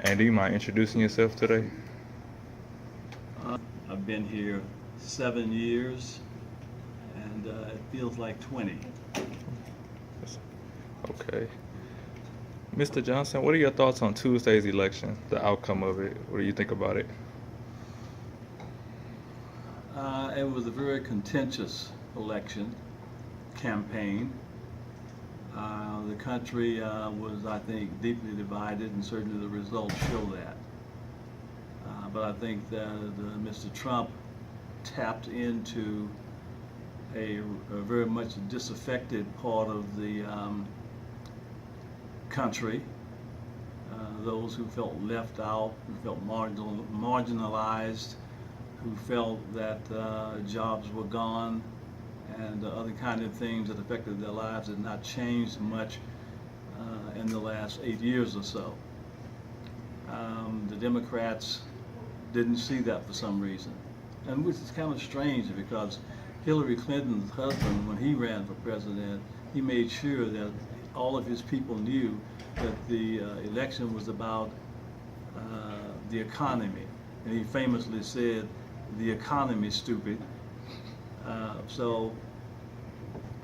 And do you mind introducing yourself today? I've been here 7 years, and it feels like 20. Okay. Mr. Johnson, what are your thoughts on Tuesday's election, the outcome of it? What do you think about it? It was a very contentious election campaign. The country was, I think, deeply divided, and certainly the results show that. But I think that Mr. Trump tapped into a very much disaffected part of the country, those who felt left out, who felt marginalized, who felt that jobs were gone, and other kind of things that affected their lives had not changed much in the last 8 years or so. The Democrats didn't see that for some reason, and which is kind of strange because Hillary Clinton's husband, when he ran for president, he made sure that all of his people knew that the election was about the economy, and he famously said, "The economy's stupid." So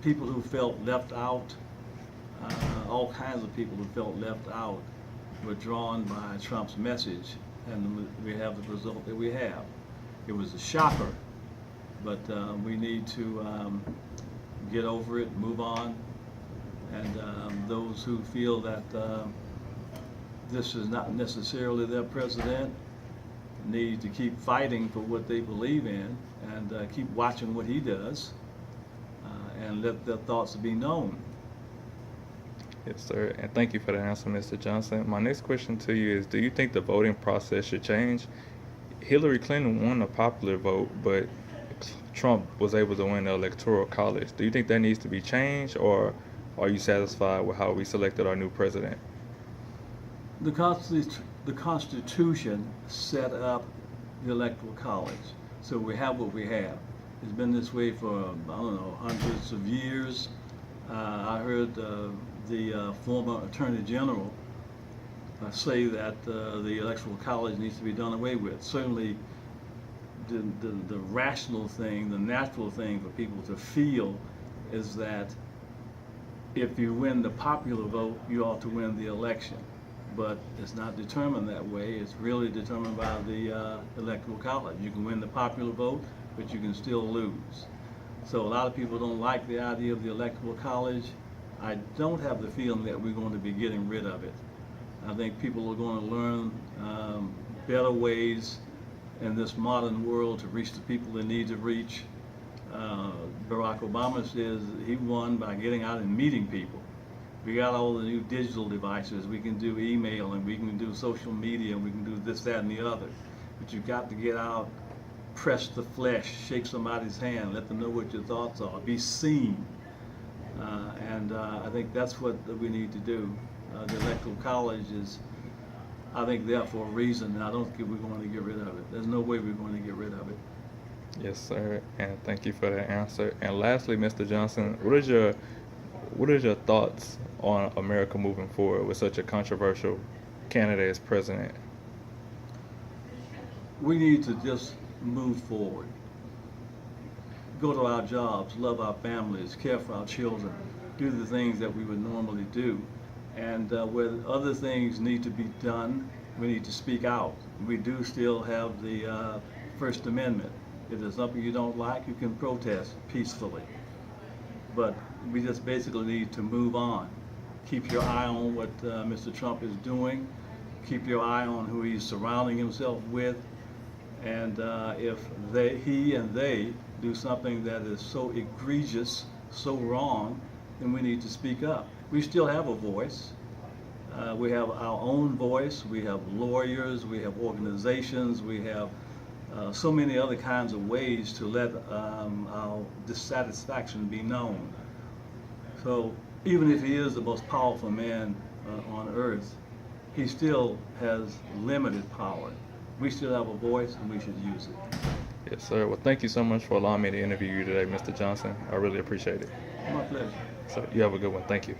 people who felt left out, all kinds of people who felt left out, were drawn by Trump's message, and we have the result that we have. It was a shocker, but we need to get over it, move on, and those who feel that this is not necessarily their president need to keep fighting for what they believe in, and keep watching what he does, and let their thoughts be known. Yes, sir. And thank you for the answer, Mr. Johnson. My next question to you is, do you think the voting process should change? Hillary Clinton won the popular vote, but Trump was able to win the electoral college. Do you think that needs to be changed, or are you satisfied with how we selected our new president? The Constitution set up the Electoral College, so we have what we have. It's been this way for, I don't know, hundreds of years. I heard the former Attorney General say that the Electoral College needs to be done away with. Certainly, the rational thing, the natural thing for people to feel is that if you win the popular vote, you ought to win the election. But it's not determined that way. It's really determined by the Electoral College. You can win the popular vote, but you can still lose. So a lot of people don't like the idea of the Electoral College. I don't have the feeling that we're going to be getting rid of it. I think people are going to learn better ways in this modern world to reach the people they need to reach. Barack Obama says he won by getting out and meeting people. We got all the new digital devices. We can do email, and we can do social media, and we can do this, that, and the other. But you've got to get out, press the flesh, shake somebody's hand, let them know what your thoughts are, be seen. And I think that's what we need to do. The Electoral College is, I think, there for a reason, and I don't think we're going to get rid of it. There's no way we're going to get rid of it. Yes, sir. And thank you for that answer. And lastly, Mr. Johnson, what is your thoughts on America moving forward with such a controversial candidate as president? We need to just move forward. Go to our jobs, love our families, care for our children, do the things that we would normally do. And where other things need to be done, we need to speak out. We do still have the First Amendment. If there's something you don't like, you can protest peacefully. But we just basically need to move on. Keep your eye on what Mr. Trump is doing. Keep your eye on who he's surrounding himself with. And if he and they do something that is so egregious, so wrong, then we need to speak up. We still have a voice. We have our own voice. We have lawyers. We have organizations. We have so many other kinds of ways to let our dissatisfaction be known. So even if he is the most powerful man on earth, he still has limited power. We still have a voice, and we should use it. Yes, sir. Well, thank you so much for allowing me to interview you today, Mr. Johnson. I really appreciate it. My pleasure. So you have a good one. Thank you.